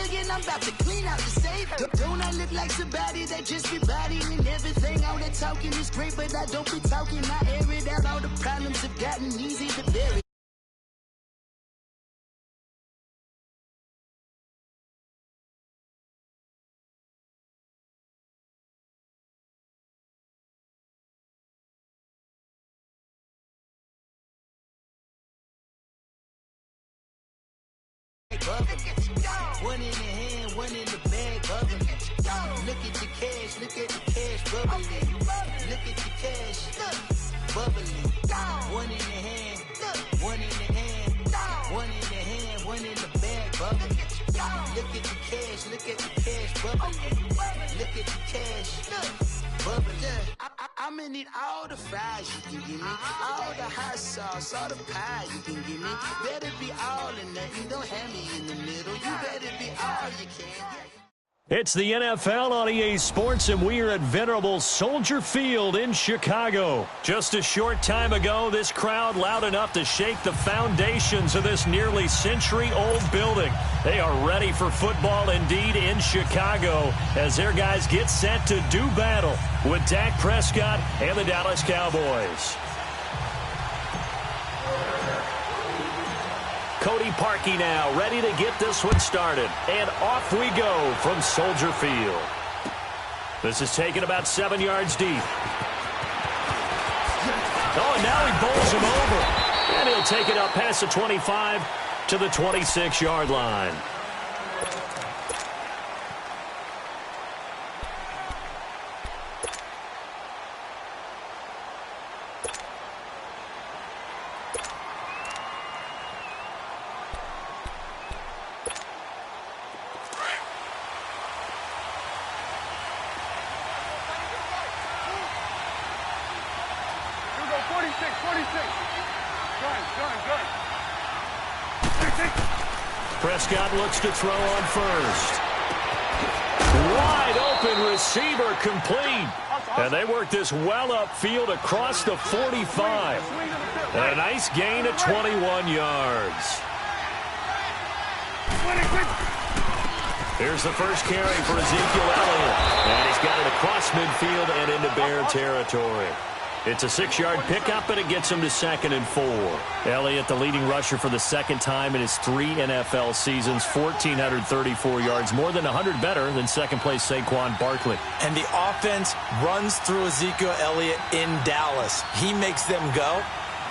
again, I'm about to clean out the state. Don't I look like somebody that just be bodying everything? All that talking is great, but I don't be talking. I air it out, all the problems have gotten easy to bury. One in the hand, one in the bag, bubbling. Look at the cash, look at the cash, bubbling. Look at the cash, bubbling. One in the hand, one in the hand, one in the hand, one in the bag, bubbling. Look at the cash, look at the cash, bubbling. Look at the cash, bubbling. I'ma need all the fries you can give me, all the hot sauce, all the pie you can give me. Better be all or nothing, don't have me in the middle. You better be all you can. It's the NFL on EA Sports, and we are at venerable Soldier Field in Chicago. Just a short time ago, this crowd loud enough to shake the foundations of this nearly century-old building. They are ready for football indeed in Chicago as their guys get set to do battle with Dak Prescott and the Dallas Cowboys. Cody Parkey now ready to get this one started. And off we go from Soldier Field. This is taken about 7 yards deep. Oh, and now he bowls him over. And he'll take it up past the 25 to the 26-yard line. Prescott looks to throw on first. Wide open receiver complete. And they work this well upfield across the 45. And a nice gain of 21 yards. Here's the first carry for Ezekiel Elliott. And he's got it across midfield and into Bear territory. It's a 6-yard pickup, and it gets him to 2nd and 4. Elliott, the leading rusher for the second time in his 3 NFL seasons, 1,434 yards, more than 100 better than second-place Saquon Barkley. And the offense runs through Ezekiel Elliott in Dallas. He makes them go.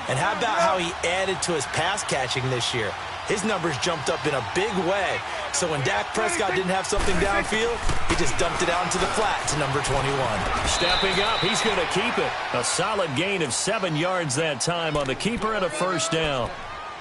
And how about how he added to his pass catching this year? His numbers jumped up in a big way. So when Dak Prescott didn't have something downfield, he just dumped it out into the flat to number 21. Stepping up, he's going to keep it. A solid gain of 7 yards that time on the keeper and a first down.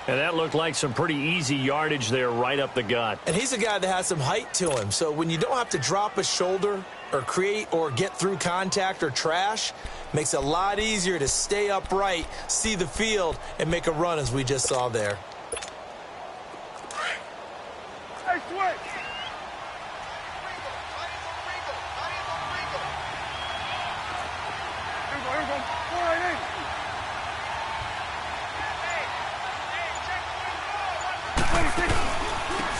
And that looked like some pretty easy yardage there right up the gut. And he's a guy that has some height to him. So when you don't have to drop a shoulder or create or get through contact or trash, makes it a lot easier to stay upright, see the field, and make a run as we just saw there.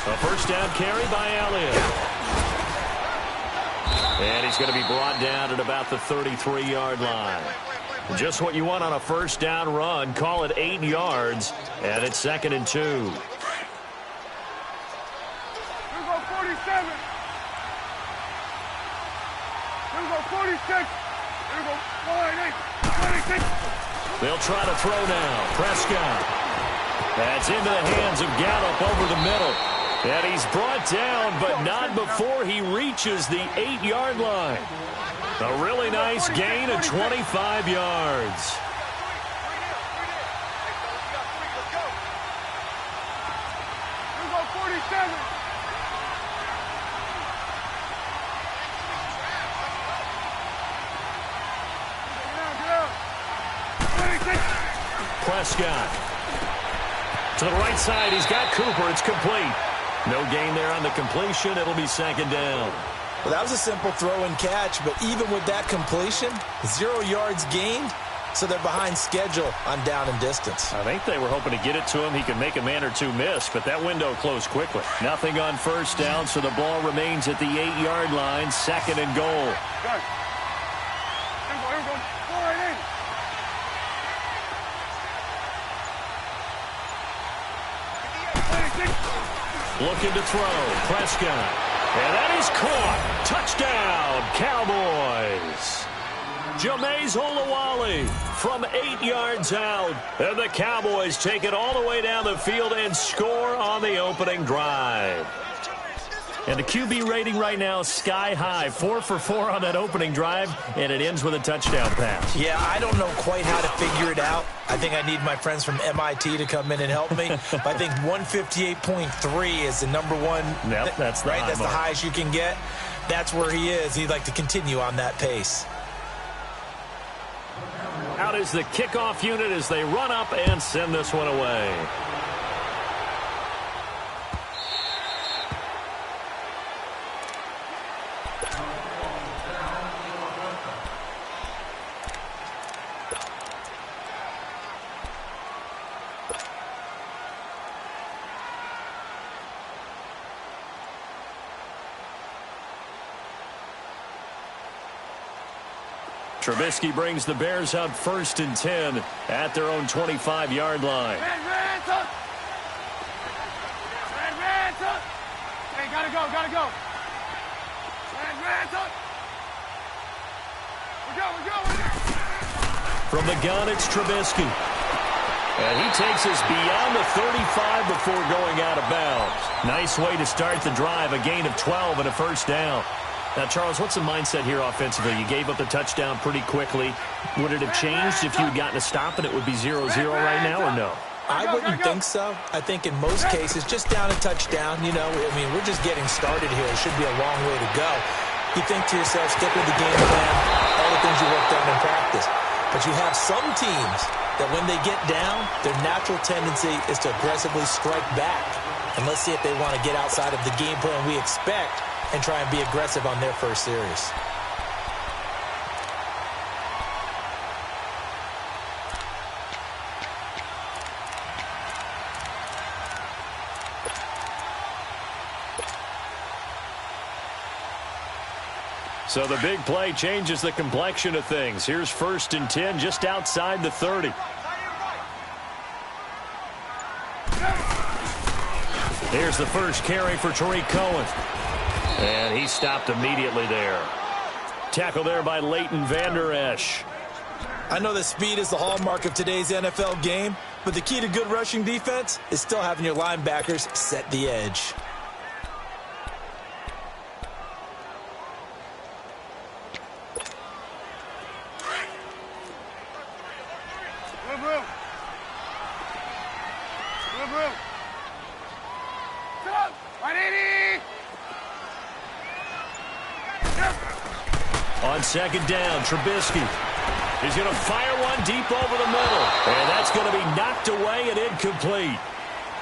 A first down carry by Elliott. And he's going to be brought down at about the 33-yard line. Just what you want on a first down run. Call it 8 yards, and it's 2nd and 2. Here we go, 47. Here we go, 46. Here we go, 48, 26. They'll try to throw now. Prescott. That's into the hands of Gallup over the middle. And he's brought down, but not before he reaches the 8-yard line. A really nice gain of 25 yards. Here we go, 47. Get out. 26. Prescott. To the right side, he's got Cooper. It's complete. No gain there on the completion. It'll be 2nd down. Well, that was a simple throw and catch, but even with that completion, 0 yards gained, so they're behind schedule on down and distance. I think they were hoping to get it to him. He could make a man or two miss, but that window closed quickly. Nothing on first down, so the ball remains at the 8-yard line, 2nd and goal. Guys. Here we go. Go right in. Looking to throw. Prescott. And that is caught. Touchdown, Cowboys. Jameis Olawale from 8 yards out. And the Cowboys take it all the way down the field and score on the opening drive. And the QB rating right now is sky high. 4 for 4 on that opening drive, and it ends with a touchdown pass. Yeah, I don't know quite how to figure it out. I think I need my friends from MIT to come in and help me. But I think 158.3 is the number one. Yep, that's the right. high That's mark. the highest you can get. That's where he is. He'd like to continue on that pace. Out is the kickoff unit as they run up and send this one away. Trubisky brings the Bears up 1st and 10 at their own 25-yard line. Red ransom. Hey, gotta go. Red ransom. We go. From the gun, it's Trubisky. And he takes us beyond the 35 before going out of bounds. Nice way to start the drive, a gain of 12 and a first down. Now, Charles, what's the mindset here offensively? You gave up the touchdown pretty quickly. Would it have changed if you had gotten a stop and it would be 0-0 right now, or no? I wouldn't think so. I think in most cases, just down a touchdown, you know, I mean, we're just getting started here. It should be a long way to go. You think to yourself, stick with the game plan, all the things you worked on in practice. But you have some teams that when they get down, their natural tendency is to aggressively strike back. And let's see if they want to get outside of the game plan we expect and try and be aggressive on their first series. So the big play changes the complexion of things. Here's 1st and 10 just outside the 30. Here's the first carry for Tariq Cohen. And he stopped immediately there. Tackle there by Leighton Vander Esch. I know that speed is the hallmark of today's NFL game, but the key to good rushing defense is still having your linebackers set the edge. On 2nd down, Trubisky. He's going to fire one deep over the middle. And that's going to be knocked away and incomplete.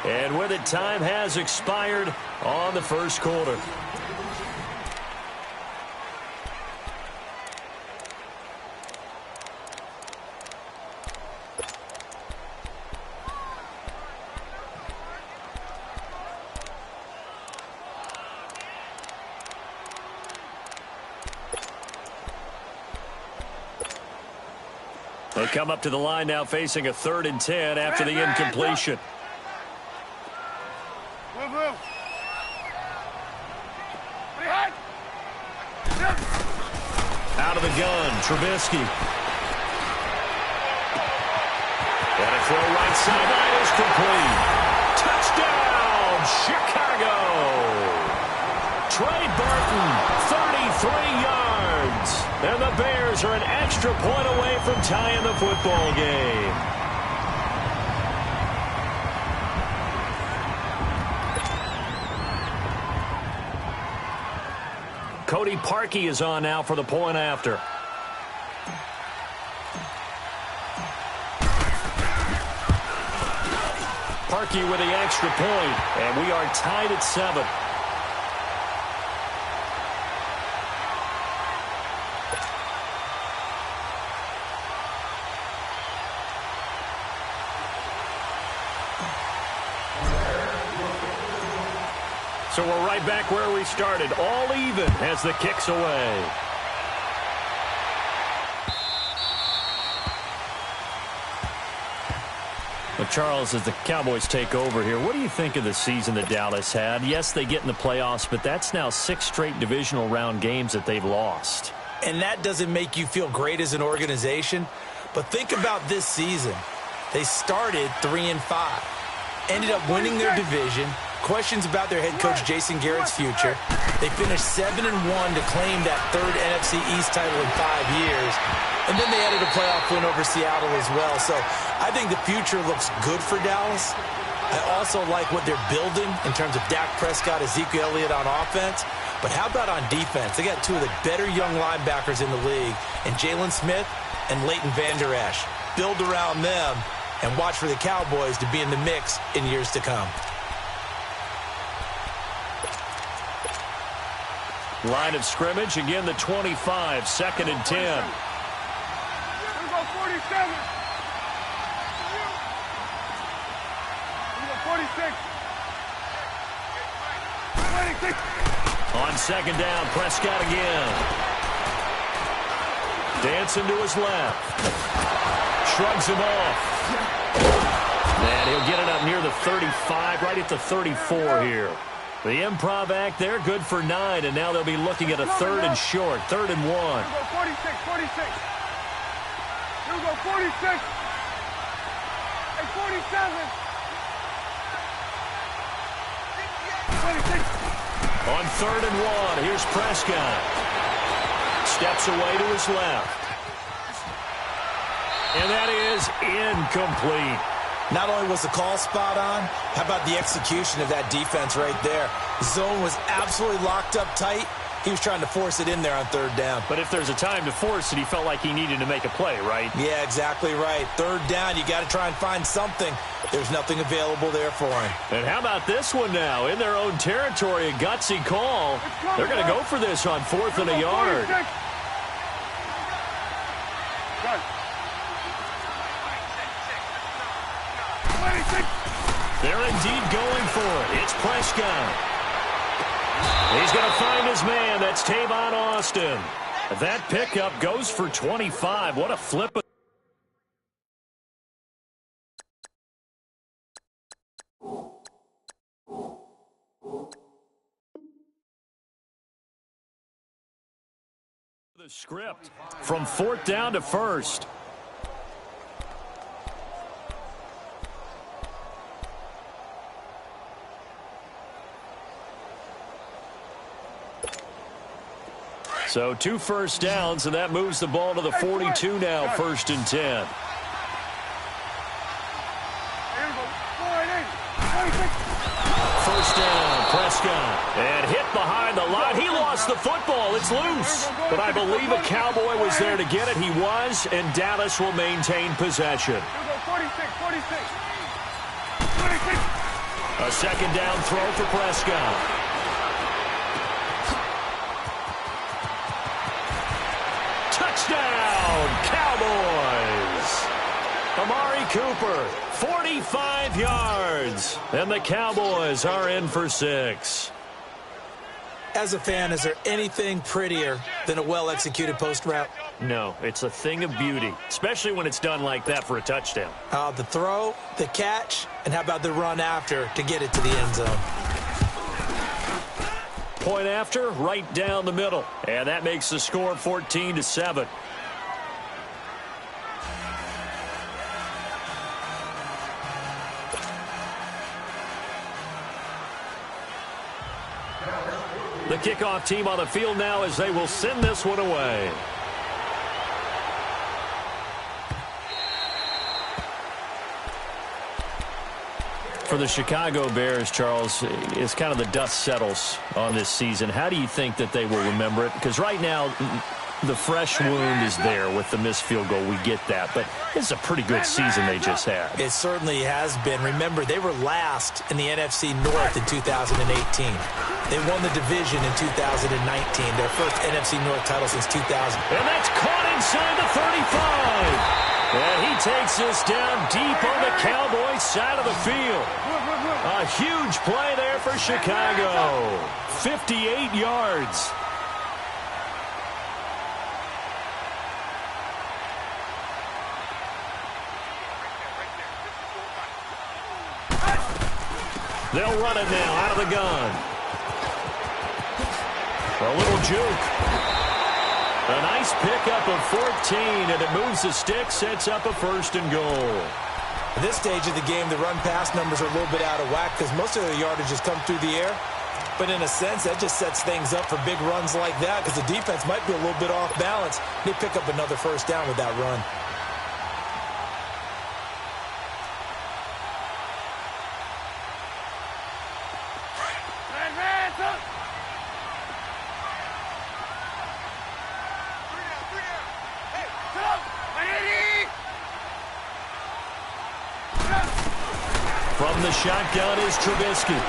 And with it, time has expired on the first quarter. They come up to the line now facing a 3rd and 10 after the incompletion. Out of the gun, Trubisky. And a throw right sideline is complete. Touchdown, Chicago. Trey Burton, 33 yards. And the Bears are an extra point away from tying the football game. Cody Parkey is on now for the point after. Parkey with the extra point, and we are tied at 7. So we're right back where we started, all even as the kick's away. Well, Charles, as the Cowboys take over here, what do you think of the season that Dallas had? Yes, they get in the playoffs, but that's now 6 straight divisional round games that they've lost. And that doesn't make you feel great as an organization, but think about this season. They started 3-5, ended up winning their division. Questions about their head coach Jason Garrett's future. They finished 7-1 to claim that 3rd NFC East title in 5 years. And then they added a playoff win over Seattle as well. So I think the future looks good for Dallas. I also like what they're building in terms of Dak Prescott, Ezekiel Elliott on offense. But how about on defense? They got 2 of the better young linebackers in the league, and Jalen Smith and Leighton Vander Esch. Build around them and watch for the Cowboys to be in the mix in years to come. Line of scrimmage, again the 25, 2nd and 10. Here we go, 47. Here we go, 46. 26. On 2nd down, Prescott again. Dancing to his left. Shrugs him off. And he'll get it up near the 35, right at the 34 here. The improv act there, good for 9, and now they'll be looking at a 3rd and short, 3rd and 1. Here we go, 46, 46. Here we go, 46. Hey, 47. 26. On 3rd and 1, here's Prescott. Steps away to his left. And that is incomplete. Not only was the call spot on, how about the execution of that defense right there? Zone was absolutely locked up tight. He was trying to force it in there on 3rd down. But if there's a time to force it, he felt like he needed to make a play, right? Yeah, exactly right. 3rd down, you got to try and find something. There's nothing available there for him. And how about this one now? In their own territory, a gutsy call. They're going to go for this on 4th and a yard. 46. Done. 26. They're indeed going for it. It's Prescott. He's going to find his man. That's Tavon Austin. That pickup goes for 25. What a flip. The script from 4th down to 1st. So 2 first downs, and that moves the ball to the 42 now, 1st and 10. Here we go, 26. 1st down, Prescott. And hit behind the line. He lost the football. It's loose. But I believe a Cowboy was there to get it. He was, and Dallas will maintain possession. Here we go, 46, 46. 26. A 2nd down throw for Prescott. Touchdown, Cowboys! Amari Cooper, 45 yards. And the Cowboys are in for 6. As a fan, is there anything prettier than a well-executed post route? No, it's a thing of beauty, especially when it's done like that for a touchdown. The throw, the catch, and how about the run after to get it to the end zone? Point after, right down the middle. And that makes the score 14-7. The kickoff team on the field now as they will send this one away. For the Chicago Bears, Charles, it's kind of the dust settles on this season. How do you think that they will remember it? Because right now, the fresh wound is there with the missed field goal. We get that. But it's a pretty good season they just had. It certainly has been. Remember, they were last in the NFC North in 2018. They won the division in 2019, their first NFC North title since 2000. And that's caught inside the 35. And he takes this down deep on the Cowboys side of the field. A huge play there for Chicago. 58 yards. They'll run it now out of the gun. A little juke. A nice pickup of 14, and it moves the stick, sets up a 1st and goal. At this stage of the game, the run-pass numbers are a little bit out of whack because most of their yardage has come through the air. But in a sense, that just sets things up for big runs like that because the defense might be a little bit off balance. They pick up another 1st down with that run. From the shotgun is Trubisky.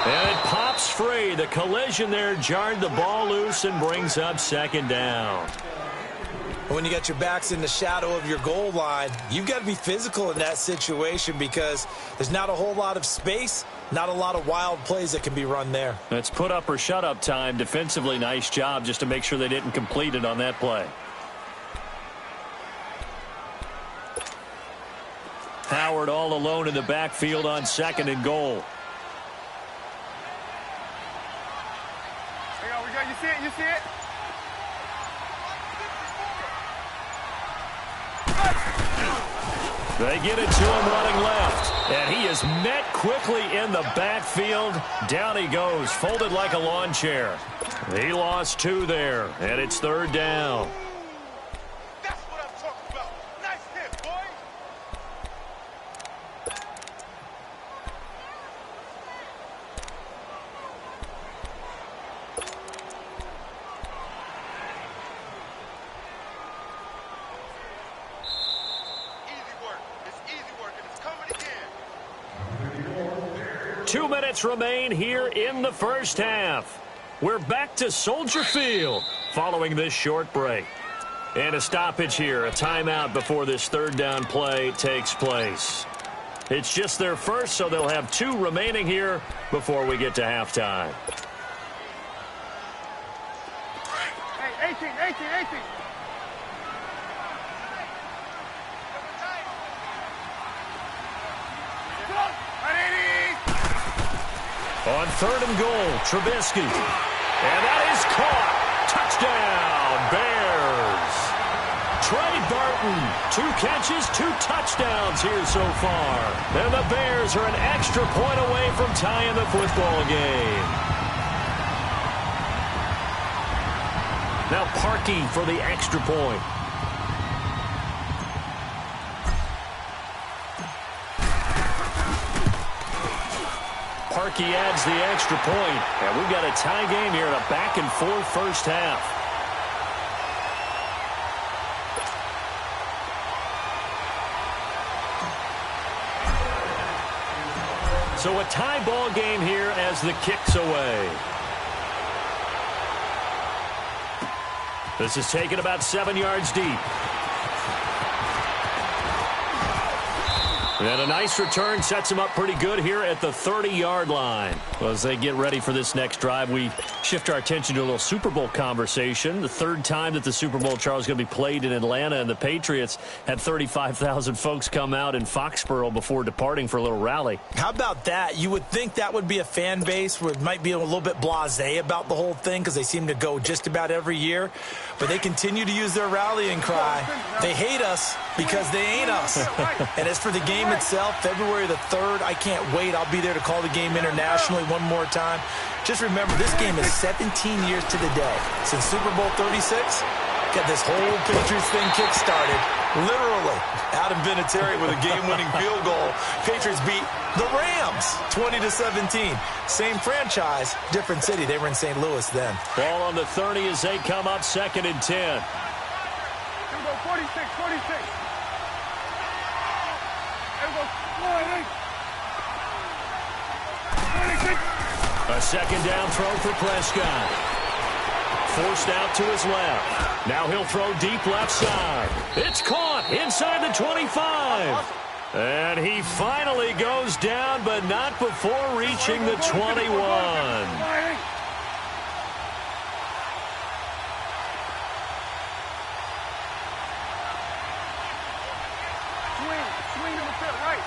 And it pops free. The collision there jarred the ball loose and brings up 2nd down. When you got your backs in the shadow of your goal line, you've got to be physical in that situation because there's not a whole lot of space, not a lot of wild plays that can be run there. That's put up or shut up time. Defensively, nice job just to make sure they didn't complete it on that play. Howard all alone in the backfield on 2nd and goal. We got, you see it, you see it? They get it to him running left. And he is met quickly in the backfield. Down he goes, folded like a lawn chair. He lost 2 there, and it's 3rd down. That's what I'm talking about. Nice hit, boy. Easy work. It's easy work, and it's coming again. 2 minutes remain here in the 1st half. We're back to Soldier Field following this short break. And a stoppage here, a timeout before this 3rd down play takes place. It's just their first, so they'll have 2 remaining here before we get to halftime. Hey, 18. On 3rd and goal, Trubisky. And that is caught. Touchdown, Bears. Trey Burton, 2 catches, 2 touchdowns here so far. And the Bears are an extra point away from tying the football game. Now Parkey for the extra point. Parkey adds the extra point, and we've got a tie game here in a back-and-forth 1st half. So a tie ball game here as the kick's away. This is taken about 7 yards deep. And a nice return sets him up pretty good here at the 30-yard line. Well, as they get ready for this next drive, we shift our attention to a little Super Bowl conversation. The 3rd time that the Super Bowl, Charles, is going to be played in Atlanta, and the Patriots had 35,000 folks come out in Foxborough before departing for a little rally. How about that? You would think that would be a fan base where it might be a little bit blasé about the whole thing because they seem to go just about every year. But they continue to use their rallying cry. They hate us because they ain't us. And as for the game itself, February the 3rd, I can't wait. I'll be there to call the game internationally one more time. Just remember, this game is 17 years to the day since Super Bowl 36. Got this whole Patriots thing kick-started, literally, Adam Vinatieri with a game-winning field goal. Patriots beat the Rams 20-17. Same franchise, different city. They were in St. Louis then. Ball on the 30 as they come up 2nd and 10. Here we go, 46. Here we go, 46. A 2nd down throw for Prescott. Forced out to his left. Now he'll throw deep left side. It's caught inside the 25. And he finally goes down, but not before reaching the 21. Swing to the pit, right.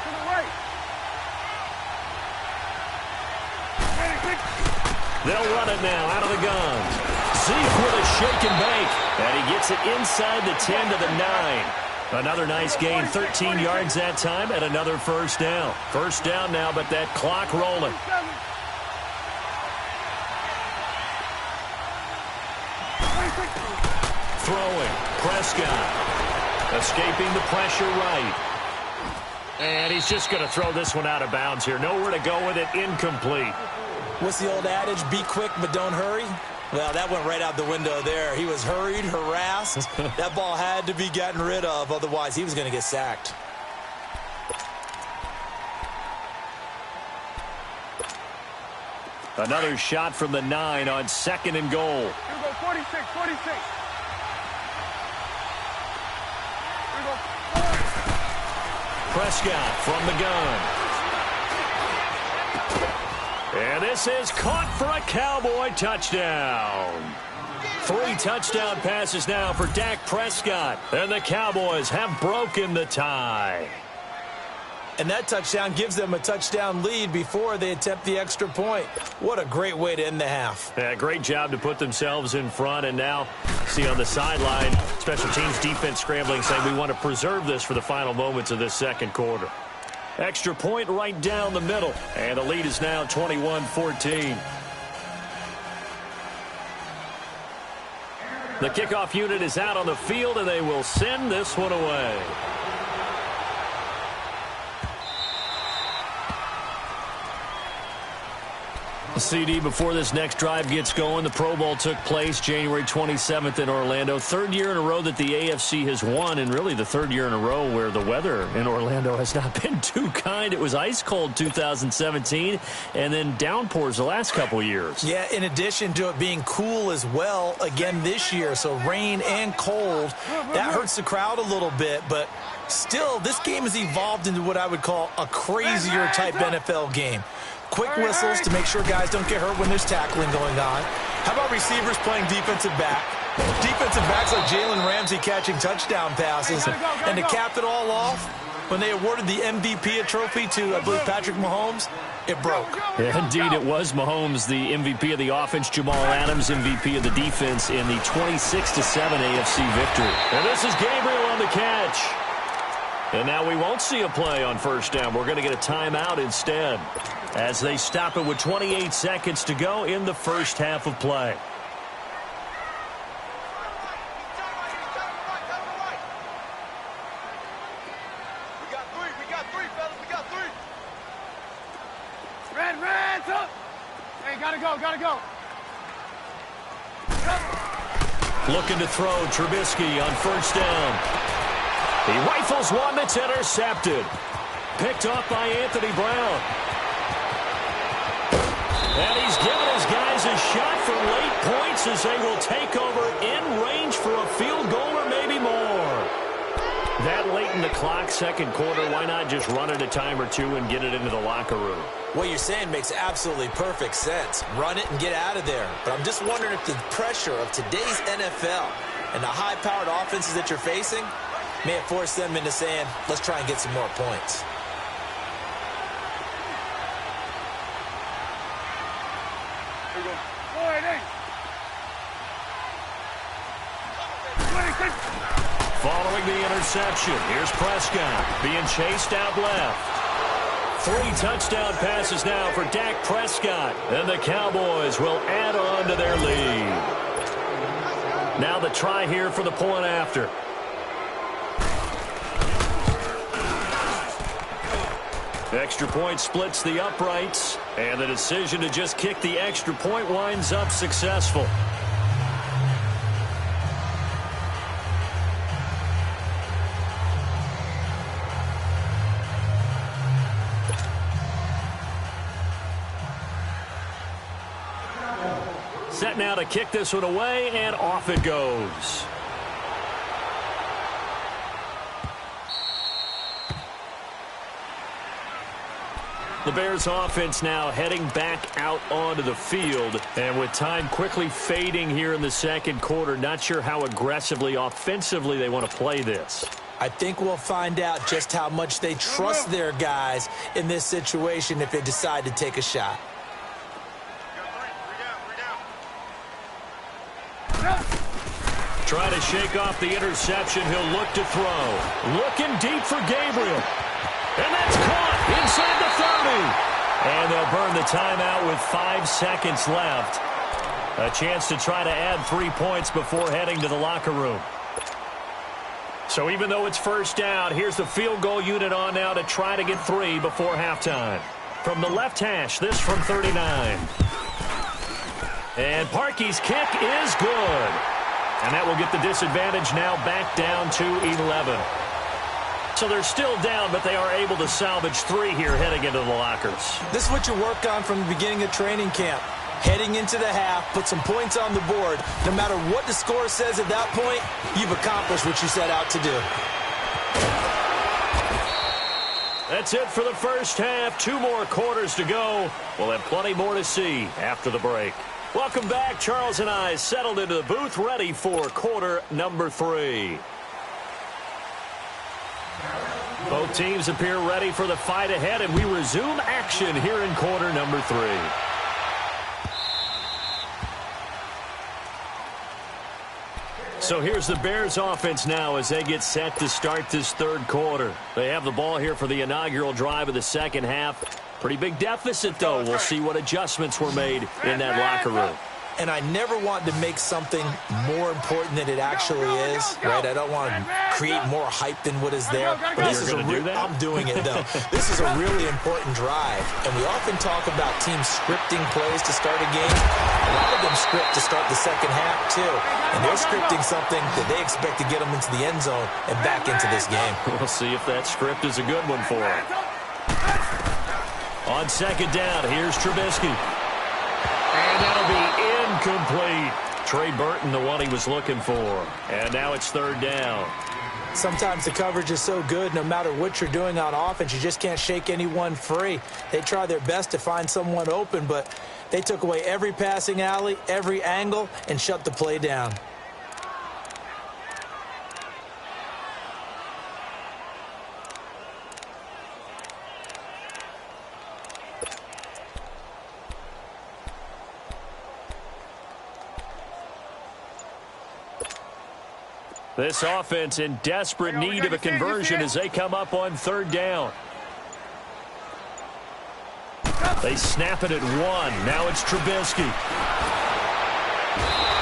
To the right. They'll run it now out of the gun. Zeke with a shake and bake. And he gets it inside the 10 to the 9. Another nice gain, 13 yards that time, and another first down. First down now, but that clock rolling. Throwing, Prescott. Escaping the pressure right. And he's just going to throw this one out of bounds here. Nowhere to go with it, incomplete. What's the old adage? Be quick, but don't hurry. Well, that went right out the window there. He was hurried, harassed. That ball had to be gotten rid of. Otherwise, he was going to get sacked. Another shot from the 9 on 2nd and goal. Here we go, 46, 46. Here we go, 4. Prescott from the gun. And this is caught for a Cowboy touchdown. 3 touchdown passes now for Dak Prescott. And the Cowboys have broken the tie. And that touchdown gives them a touchdown lead before they attempt the extra point. What a great way to end the half. Yeah, great job to put themselves in front. And now, see on the sideline, special teams defense scrambling, saying we want to preserve this for the final moments of this second quarter. Extra point right down the middle. And the lead is now 21-14. The kickoff unit is out on the field, and they will send this one away. CD, before this next drive gets going, the Pro Bowl took place January 27th in Orlando. 3rd year in a row that the AFC has won, and really the 3rd year in a row where the weather in Orlando has not been too kind. It was ice cold 2017, and then downpours the last couple years. Yeah, in addition to it being cool as well again this year, so rain and cold, that hurts the crowd a little bit, but still, this game has evolved into what I would call a crazier type NFL game. Quick whistles to make sure guys don't get hurt when there's tackling going on. How about receivers playing defensive back? Defensive backs like Jalen Ramsey catching touchdown passes. And to cap it all off, when they awarded the MVP trophy to, I believe, Patrick Mahomes, it broke. Yeah, indeed, it was Mahomes, the MVP of the offense, Jamal Adams, MVP of the defense in the 26-7 AFC victory. And this is Gabriel on the catch. And now we won't see a play on first down. We're going to get a timeout instead, as they stop it with 28 seconds to go in the first half of play. We got three, fellas. We got three. Red, up. Hey, gotta go. Looking to throw Trubisky on first down. He rifles one that's intercepted. Picked off by Anthony Brown. And he's given his guys a shot for late points as they will take over in range for a field goal or maybe more. That late in the clock, second quarter, why not just run it a time or two and get it into the locker room? What you're saying makes absolutely perfect sense. Run it and get out of there. But I'm just wondering if the pressure of today's NFL and the high-powered offenses that you're facing may have forced them into saying, let's try and get some more points. Here we go. 26. Following the interception, here's Prescott being chased out left. 3 touchdown passes now for Dak Prescott, and the Cowboys will add on to their lead. Now the try here for the point after. Extra point splits the uprights, and the decision to just kick the extra point winds up successful. set now to kick this one away, and off it goes. The Bears offense now heading back out onto the field. And with time quickly fading here in the second quarter, not sure how aggressively, offensively they want to play this. I think we'll find out just how much they trust their guys in this situation if they decide to take a shot. Trying to shake off the interception. He'll look to throw. Looking deep for Gabriel. And that's caught inside the 30. And they'll burn the timeout with 5 seconds left. A chance to try to add 3 points before heading to the locker room. So even though it's first down, here's the field goal unit on now to try to get 3 before halftime. From the left hash, this from 39. And Parkey's kick is good. And that will get the disadvantage now back down to 11. So they're still down, but they are able to salvage 3 here heading into the lockers. This is what you work on from the beginning of training camp. Heading into the half, put some points on the board. No matter what the score says at that point, you've accomplished what you set out to do. That's it for the first half. 2 more quarters to go. We'll have plenty more to see after the break. Welcome back. Charles and I settled into the booth, ready for quarter number 3. Both teams appear ready for the fight ahead, and we resume action here in quarter number 3. So here's the Bears offense now as they get set to start this third quarter. They have the ball here for the inaugural drive of the second half. Pretty big deficit, though. We'll see what adjustments were made in that locker room. And I never want to make something more important than it actually is, right? I don't want to create more hype than what is there. But this is I'm doing it, though. This is a really important drive. And we often talk about teams scripting plays to start a game. A lot of them script to start the second half, too. And they're scripting something that they expect to get them into the end zone and back into this game. We'll see if that script is a good one for them. On second down, here's Trubisky. And that'll be incomplete. Trey Burton, the one he was looking for. And now it's third down. Sometimes the coverage is so good, no matter what you're doing on offense, you just can't shake anyone free. They try their best to find someone open, but they took away every passing alley, every angle, and shut the play down. This offense in desperate need of a conversion as they come up on third down. They snap it at 1. Now it's Trubisky.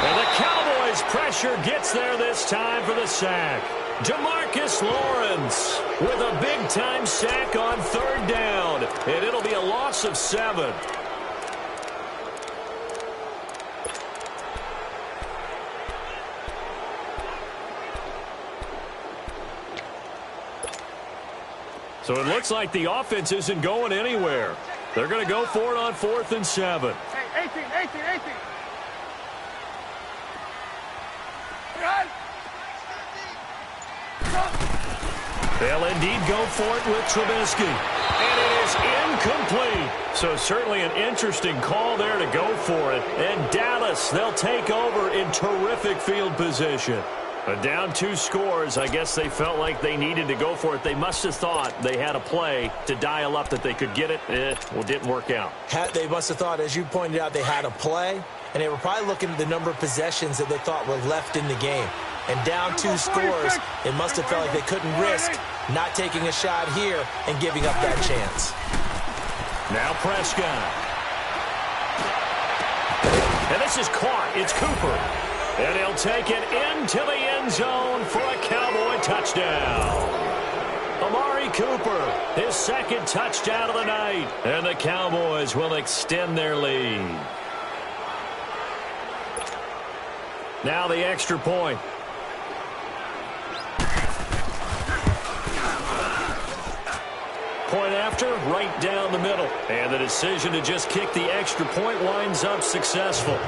And the Cowboys' pressure gets there this time for the sack. DeMarcus Lawrence with a big-time sack on third down. And it'll be a loss of 7. So it looks like the offense isn't going anywhere. They're going to go for it on 4th and 7. Hey, 18. They'll indeed go for it with Trubisky. And it is incomplete. So certainly an interesting call there to go for it. And Dallas, they'll take over in terrific field position. But down 2 scores, I guess they felt like they needed to go for it. They must have thought they had a play to dial up that they could get it. Well, it didn't work out. They must have thought, as you pointed out, they had a play, and they were probably looking at the number of possessions that they thought were left in the game. And down 2 scores, it must have felt like they couldn't risk not taking a shot here and giving up that chance. Now Prescott. And this is caught. It's Cooper. And he'll take it into the end zone for a Cowboy touchdown. Amari Cooper, his second touchdown of the night. And the Cowboys will extend their lead. Now the extra point. Point after, right down the middle. And the decision to just kick the extra point winds up successful.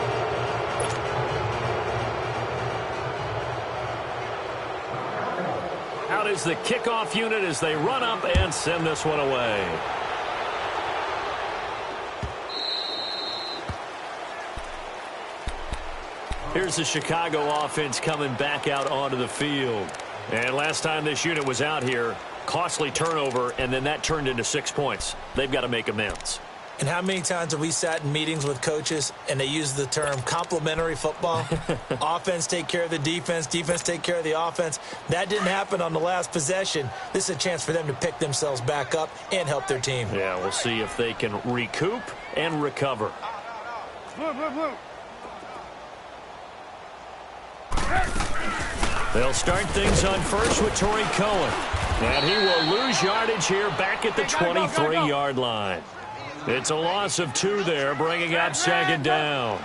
Out is the kickoff unit as they run up and send this one away. Here's the Chicago offense coming back out onto the field. And last time this unit was out here, costly turnover, and then that turned into 6 points. They've got to make amends. And how many times have we sat in meetings with coaches and they use the term complementary football? Offense take care of the defense, defense take care of the offense. That didn't happen on the last possession. This is a chance for them to pick themselves back up and help their team. Yeah, we'll see if they can recoup and recover. Blue, blue, blue. They'll start things on first with Torrey Cohen. And he will lose yardage here back at the 23-yard line. It's a loss of 2 there, bringing up second down.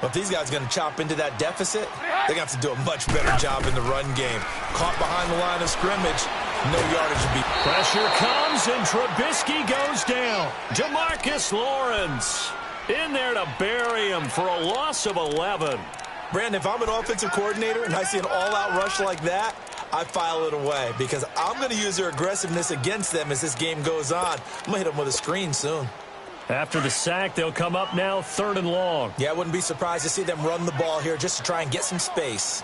But if these guys are going to chop into that deficit, they're going to have to do a much better job in the run game. Caught behind the line of scrimmage, no yardage would be. Pressure comes, and Trubisky goes down. DeMarcus Lawrence in there to bury him for a loss of 11. Brandon, if I'm an offensive coordinator and I see an all-out rush like that, I file it away because I'm going to use their aggressiveness against them as this game goes on. I'm going to hit them with a screen soon. After the sack, they'll come up now 3rd and long. Yeah, I wouldn't be surprised to see them run the ball here just to try and get some space.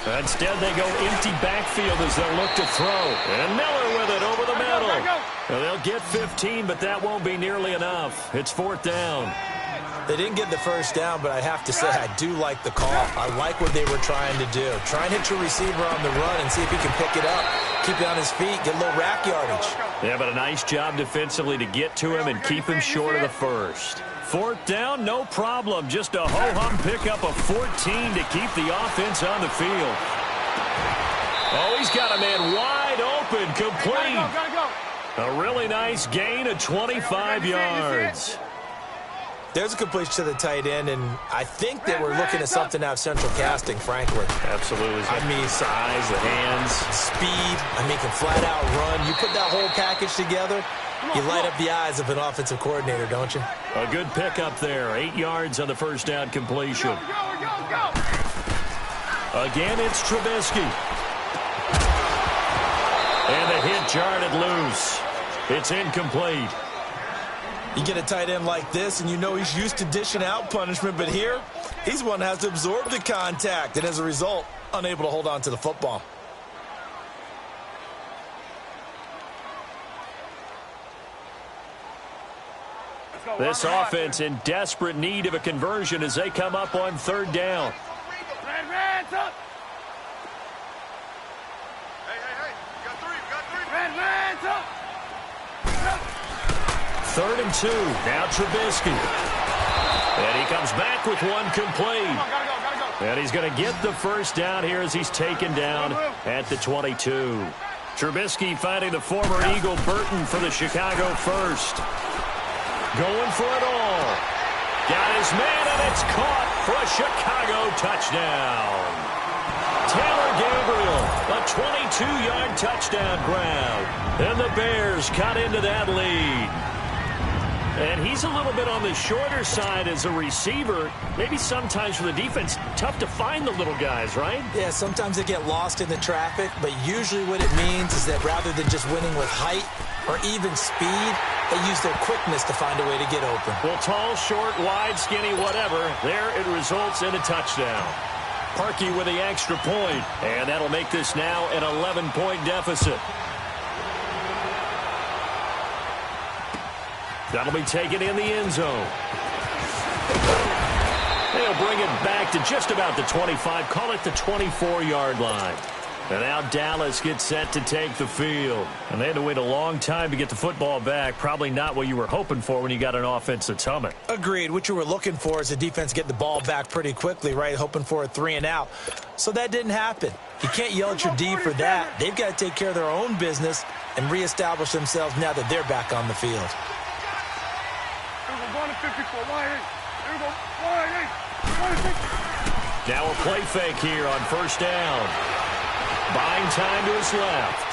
Instead, they go empty backfield as they'll look to throw. And Miller with it over the middle. Now, they'll get 15, but that won't be nearly enough. It's 4th down. They didn't get the first down, but I have to say I do like the call. I like what they were trying to do. Try and hit your receiver on the run and see if he can pick it up. Keep it on his feet, get a little rack yardage. Yeah, but a nice job defensively to get to him and keep him short of the first. 4th down, no problem. Just a ho-hum pickup of 14 to keep the offense on the field. Oh, he's got a man wide open, complete. Gotta go. A really nice gain of 25 yards. There's a completion to the tight end, and I think they were looking at something out of central casting, frankly. Absolutely. I mean, size, the hands. Speed, I mean, can flat out run. You put that whole package together, you light up the eyes of an offensive coordinator, don't you? A good pickup there. 8 yards on the first down completion. Go. Again, it's Trubisky. And the hit jarred it loose. It's incomplete. You get a tight end like this, and you know he's used to dishing out punishment, but here, he's one that has to absorb the contact, and as a result, unable to hold on to the football. This offense in desperate need of a conversion as they come up on 3rd down. Hands up. Hey. You got three. Hands up. 3rd and 2. Now Trubisky. And he comes back with one complete. Gotta go. And he's going to get the first down here as he's taken down at the 22. Trubisky finding the former Eagle Burton for the Chicago first. Going for it all. Got his man, and it's caught for a Chicago touchdown. Taylor Gabriel, a 22-yard touchdown grab. And the Bears cut into that lead. And he's a little bit on the shorter side as a receiver. Maybe sometimes for the defense, tough to find the little guys, right? Yeah, sometimes they get lost in the traffic, but usually what it means is that rather than just winning with height or even speed, they use their quickness to find a way to get open. Well, tall, short, wide, skinny, whatever, there it results in a touchdown. Parkey with the extra point, and that'll make this now an 11-point deficit. That'll be taken in the end zone. They'll bring it back to just about the 25, call it the 24-yard line. And now Dallas gets set to take the field. And they had to wait a long time to get the football back. Probably not what you were hoping for when you got an offense that's humming. Agreed. What you were looking for is the defense get the ball back pretty quickly, right? Hoping for a 3 and out. So that didn't happen. You can't yell at your D for that. They've got to take care of their own business and reestablish themselves now that they're back on the field. Now a play fake here on first down. Buying time to his left.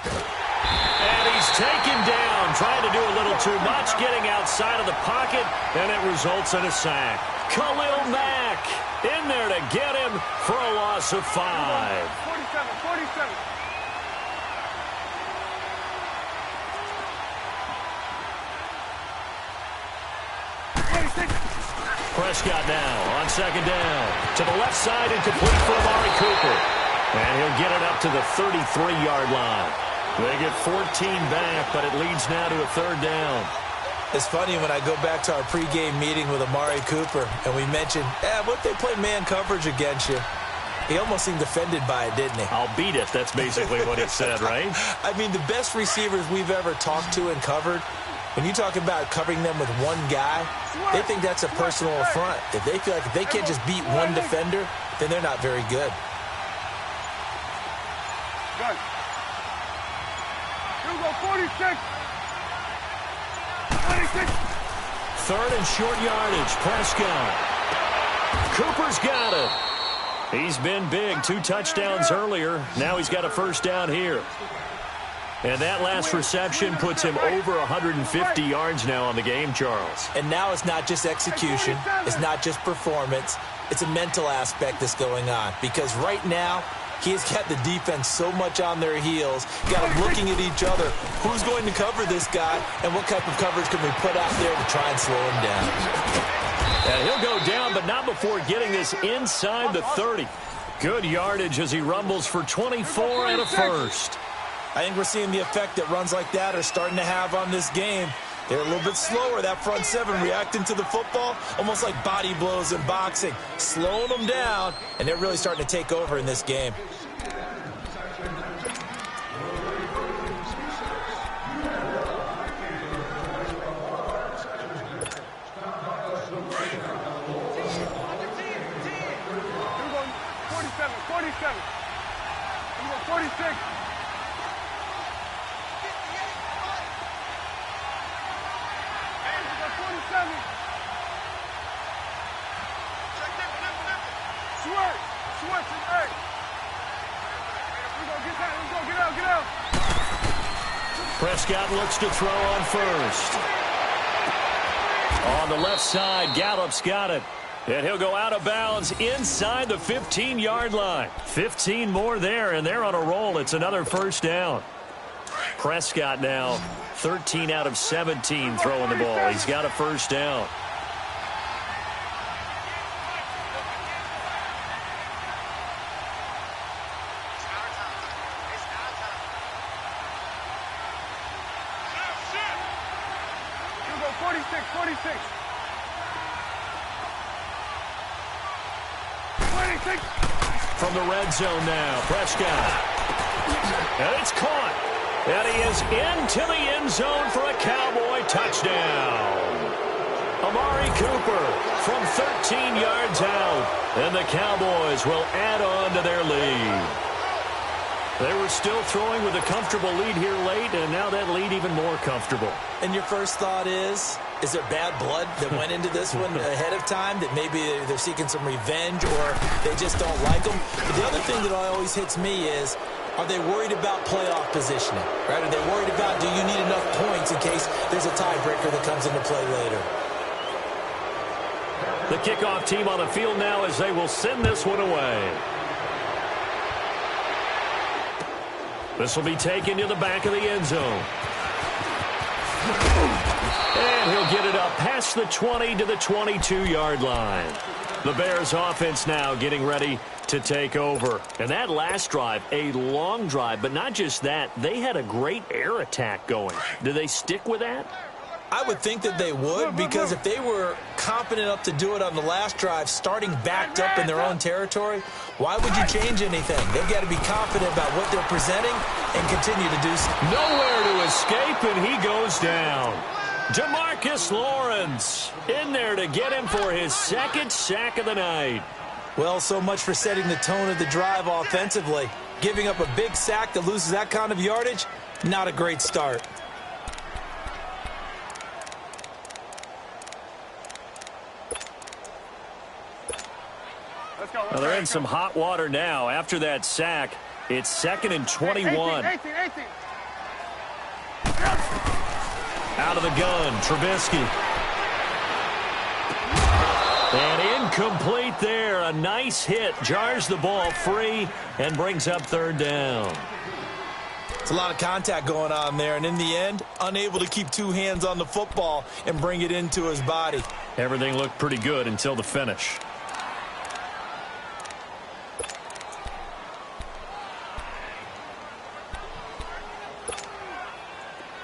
And he's taken down, trying to do a little too much, getting outside of the pocket, and it results in a sack. Khalil Mack In there to get him for a loss of 5. 47. Prescott now on second down. To the left side and complete for Amari Cooper. And he'll get it up to the 33-yard line. They get 14 back, but it leads now to a third down. It's funny when I go back to our pregame meeting with Amari Cooper, and we mentioned, what if they play man coverage against you? He almost seemed offended by it, didn't he? I'll beat it. That's basically what he said, right? I mean, the best receivers we've ever talked to and covered, when you talk about covering them with one guy, they think that's a personal affront. If they feel like if they can't just beat one defender, then they're not very good. Good. Here we go, 46. 26. Third and short yardage. Prescott. Cooper's got it. He's been big. 2 touchdowns earlier. Now he's got a first down here. And that last reception puts him over 150 yards now on the game, Charles. And now it's not just execution. It's not just performance. It's a mental aspect that's going on. Because right now, he has got the defense so much on their heels, got them looking at each other. Who's going to cover this guy, and what type of coverage can we put out there to try and slow him down? And he'll go down, but not before getting this inside the 30. Good yardage as he rumbles for 24 and a first. I think we're seeing the effect that runs like that are starting to have on this game. They're a little bit slower, that front seven, reacting to the football, almost like body blows in boxing, slowing them down, and they're really starting to take over in this game. Here we go, 47. Here we go, 46. Prescott looks to throw on first. On the left side, Gallup's got it. And he'll go out of bounds inside the 15-yard line. 15 more there, and they're on a roll. It's another first down. Prescott now 13 out of 17 throwing the ball. He's got a first down. From the red zone now, Prescott. And it's caught. And he is into the end zone for a Cowboy touchdown. Amari Cooper from 13 yards out. And the Cowboys will add on to their lead. They were still throwing with a comfortable lead here late, and now that lead even more comfortable. And your first thought is there bad blood that went into this one ahead of time, that maybe they're seeking some revenge or they just don't like them? But the other thing that always hits me is, are they worried about playoff positioning? Right? Are they worried about, do you need enough points in case there's a tiebreaker that comes into play later? The kickoff team on the field now as they will send this one away. This will be taken to the back of the end zone. And he'll get it up past the 20 to the 22-yard line. The Bears offense now getting ready to take over. And that last drive, a long drive, but not just that, they had a great air attack going. Do they stick with that? I would think that they would, because if they were confident enough to do it on the last drive, starting backed up in their own territory, why would you change anything? They've got to be confident about what they're presenting and continue to do so. Nowhere to escape, and he goes down. DeMarcus Lawrence in there to get him for his second sack of the night. Well, so much for setting the tone of the drive offensively. Giving up a big sack that loses that kind of yardage, not a great start. Well, they're in some hot water now. After that sack, it's 2nd and 21. 18. Out of the gun, Trubisky. And Incomplete there. A nice hit. Jars the ball free and brings up third down. It's a lot of contact going on there, and in the end, unable to keep two hands on the football and bring it into his body. Everything looked pretty good until the finish.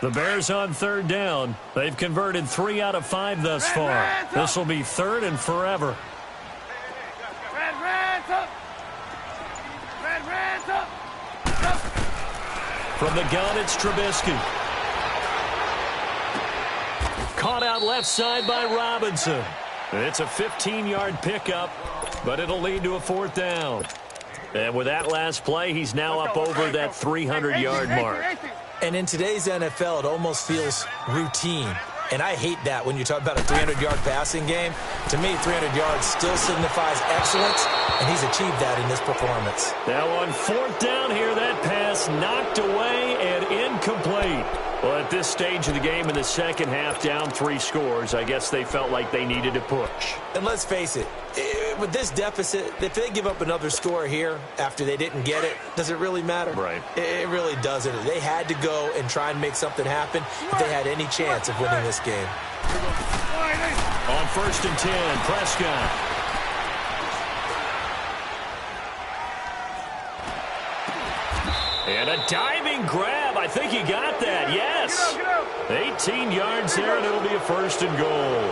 The Bears on third down. They've converted 3 out of 5 thus far. This will be third and forever. From the gun, it's Trubisky. Caught out left side by Robinson. It's a 15-yard pickup, but it'll lead to a fourth down. And with that last play, he's now up over that 300-yard mark. And in today's NFL, it almost feels routine. And I hate that when you talk about a 300-yard passing game. To me, 300 yards still signifies excellence, and he's achieved that in this performance. Now on fourth down here, that pass knocked away and incomplete. Well, at this stage of the game in the second half, down 3 scores, I guess they felt like they needed to push. And let's face it, with this deficit, if they give up another score here after they didn't get it, does it really matter? Right. It really doesn't. They had to go and try and make something happen if they had any chance of winning this game. On first and 10, Prescott. And a diving grab. I think he got that. Yes. 18 yards there, and it'll be a first and goal.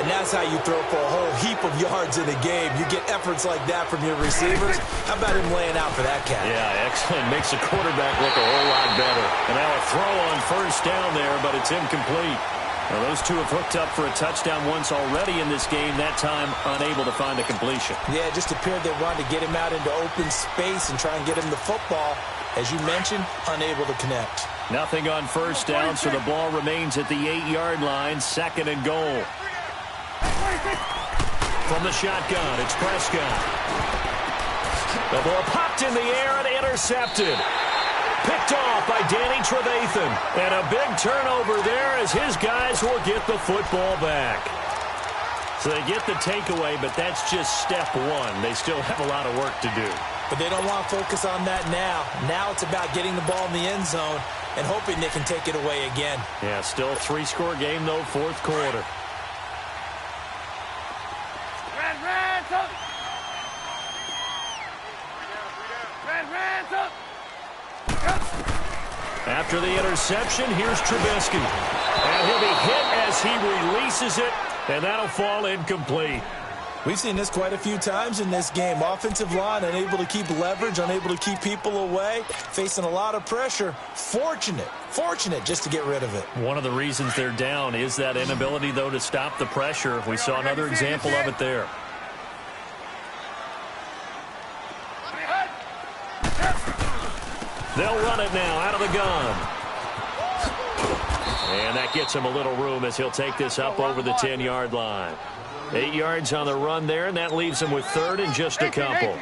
And that's how you throw for a whole heap of yards in a game. You get efforts like that from your receivers. How about him laying out for that cat? Yeah, excellent. Makes the quarterback look a whole lot better. And now a throw on first down there, but it's incomplete. Now, those two have hooked up for a touchdown once already in this game, that time unable to find a completion. Yeah, it just appeared they wanted to get him out into open space and try and get him the football. As you mentioned, unable to connect. Nothing on first down, so the ball remains at the 8-yard line, second and goal. From the shotgun, it's Prescott. The ball popped in the air and intercepted. Picked off by Danny Trevathan. And a big turnover there as his guys will get the football back. So they get the takeaway, but that's just step one. They still have a lot of work to do. But they don't want to focus on that now. Now it's about getting the ball in the end zone and hoping they can take it away again. Yeah, still a 3-score game, though, fourth quarter. After the interception, here's Trubisky. And he'll be hit as he releases it, and that'll fall incomplete. We've seen this quite a few times in this game. Offensive line unable to keep leverage, unable to keep people away, facing a lot of pressure. Fortunate just to get rid of it. One of the reasons they're down is that inability, though, to stop the pressure. We saw another example of it there. They'll run it now out of the gun. And that gets him a little room as he'll take this up over the 10-yard line. 8 yards on the run there, and that leaves him with third and just a couple.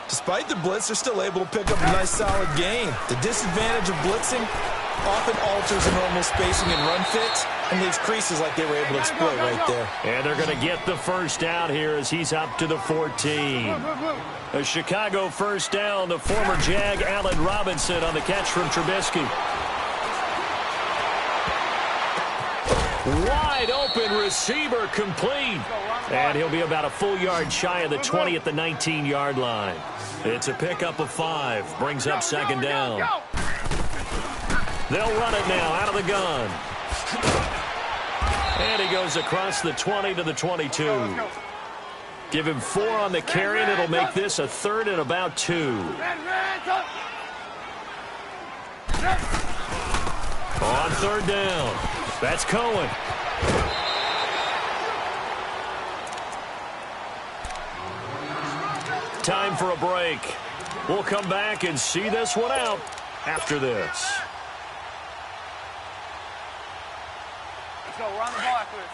Despite the blitz, they're still able to pick up a nice, solid gain. The disadvantage of blitzing often alters the normal spacing and run fits and leaves creases like they were able to exploit right there. And they're going to get the first down here as he's up to the 14. A Chicago first down, the former Jag Allen Robinson on the catch from Trubisky. Wide open receiver complete. And he'll be about a full yard shy of the 20 at the 19-yard line. It's a pickup of 5. Brings up second down. They'll run it now out of the gun. And he goes across the 20 to the 22. Give him 4 on the carry, and it'll make this a third and about 2. On third down, that's Cohen. Time for a break. We'll come back and see this one out after this. Let's go. We're on the ball after this.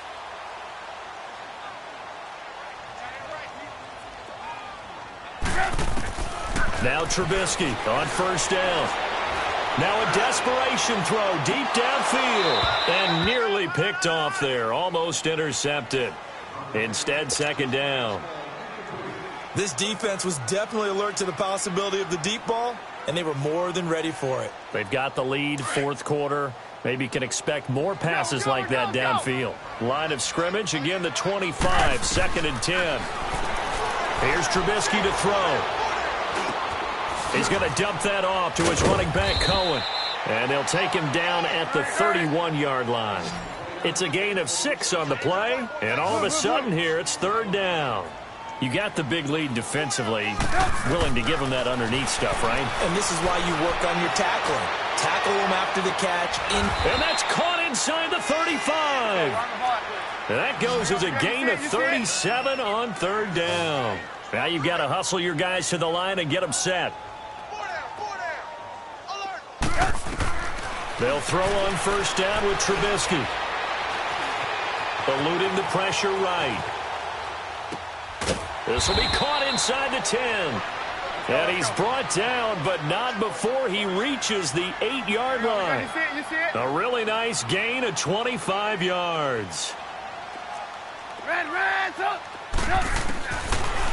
Now Trubisky on first down. Now a desperation throw deep downfield and nearly picked off there, almost intercepted. Instead, second down. This defense was definitely alert to the possibility of the deep ball, and they were more than ready for it. They've got the lead, fourth quarter. Maybe can expect more passes like that downfield. Line of scrimmage, again the 25, second and 10. Here's Trubisky to throw. He's going to dump that off to his running back, Cohen. And they'll take him down at the 31-yard line. It's a gain of 6 on the play, and all of a sudden here it's third down. You got the big lead defensively, willing to give them that underneath stuff, right? And this is why you work on your tackling. Tackle them after the catch. And that's caught inside the 35. And that goes as a gain of 37 on third down. Now you've got to hustle your guys to the line and get them set. They'll throw on first down with Trubisky. Eluding the pressure right. This will be caught inside the 10. And he's brought down, but not before he reaches the 8-yard line. A really nice gain of 25 yards.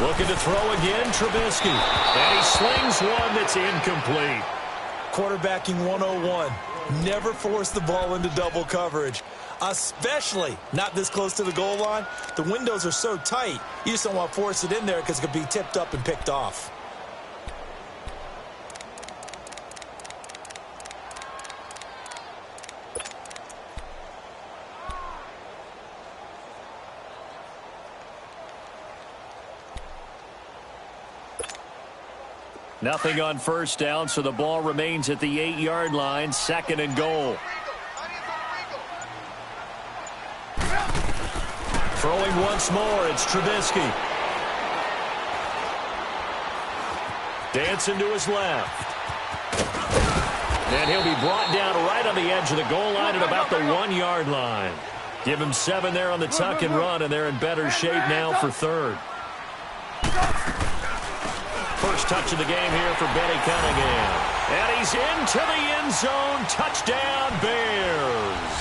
Looking to throw again, Trubisky. And he slings one that's incomplete. Quarterbacking 101. Never force the ball into double coverage, especially not this close to the goal line. The windows are so tight, you just don't want to force it in there because it could be tipped up and picked off. Nothing on first down, so the ball remains at the 8-yard line, second and goal. Throwing once more, it's Trubisky. Dancing to his left. And he'll be brought down right on the edge of the goal line at about the 1-yard line. Give him 7 there on the tuck and run, and they're in better shape now for third. First touch of the game here for Benny Cunningham. And he's into the end zone. Touchdown, Bears.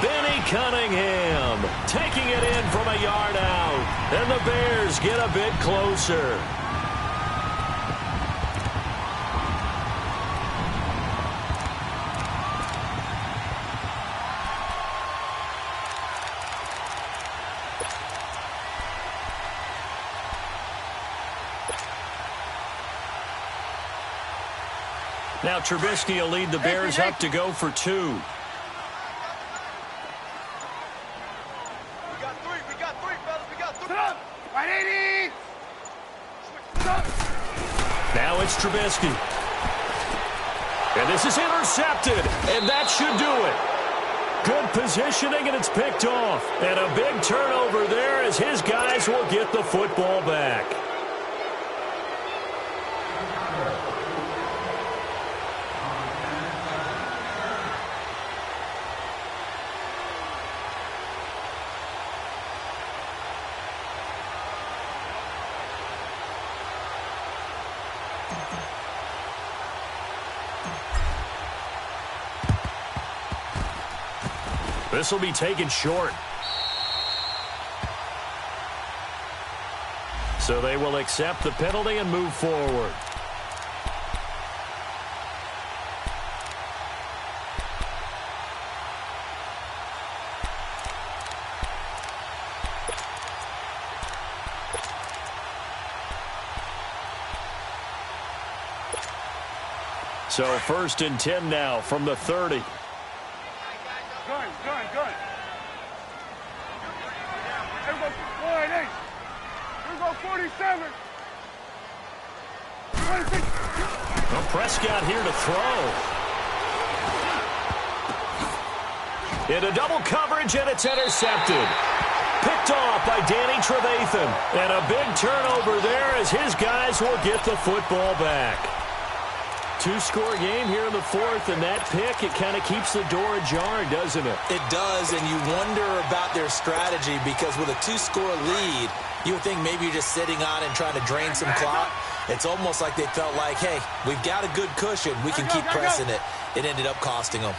Benny Cunningham taking it in from a yard out. And the Bears get a bit closer. Now Trubisky will lead the Bears up to go for 2. We got 3, fellas, we got 3. Right, 80. Now it's Trubisky. And this is intercepted, and that should do it. Good positioning, and it's picked off. And a big turnover there as his guys will get the football back. This will be taken short. So they will accept the penalty and move forward. So first and 10 now from the 30. Gun. Here we go, 48. Here we go, 47. 26. Well, Prescott here to throw. Into double coverage, and it's intercepted. Picked off by Danny Trevathan. And a big turnover there as his guys will get the football back. 2-score game here in the fourth, and that pick, it kind of keeps the door ajar, doesn't it? It does, and you wonder about their strategy because with a 2-score lead, you would think maybe you're just sitting on and trying to drain some clock. It's almost like they felt like, hey, we've got a good cushion. We can keep pressing it. It ended up costing them.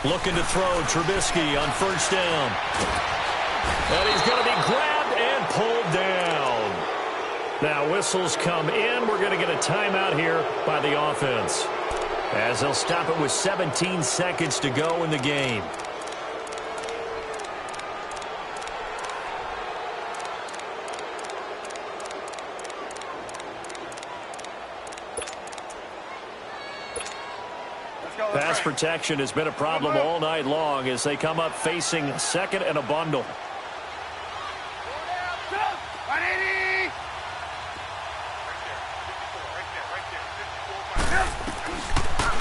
Looking to throw Trubisky on first down. And he's going to be grabbed and pulled down. Now whistles come in. We're going to get a timeout here by the offense, as they'll stop it with 17 seconds to go in the game. Pass protection has been a problem all night long as they come up facing second and a bundle.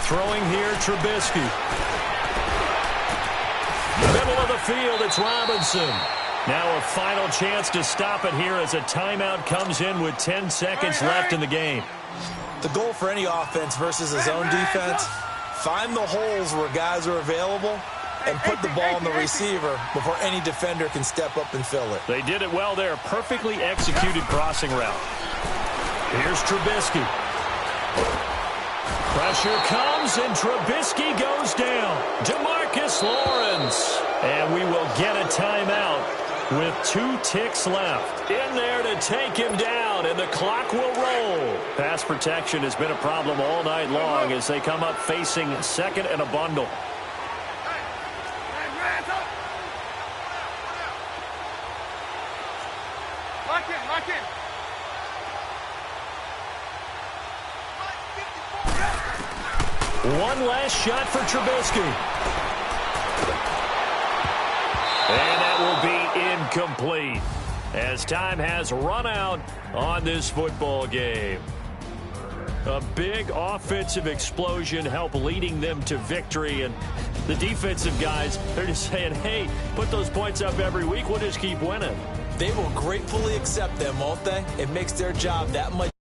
Throwing here, Trubisky. Middle of the field, it's Robinson. Now a final chance to stop it here as a timeout comes in with 10 seconds left in the game. The goal for any offense versus a zone defense, find the holes where guys are available and put the ball on the receiver before any defender can step up and fill it. They did it well there. Perfectly executed crossing route. Here's Trubisky. Pressure comes, and Trubisky goes down. DeMarcus Lawrence. And we will get a timeout with 2 ticks left. In there to take him down, and the clock will roll. Pass protection has been a problem all night long as they come up facing second and a bundle. Lock in, lock in. One last shot for Trubisky. And that will be incomplete as time has run out on this football game. A big offensive explosion helped leading them to victory, and the defensive guys, they're just saying, hey, put those points up every week, we'll just keep winning. They will gratefully accept them, won't they? It makes their job that much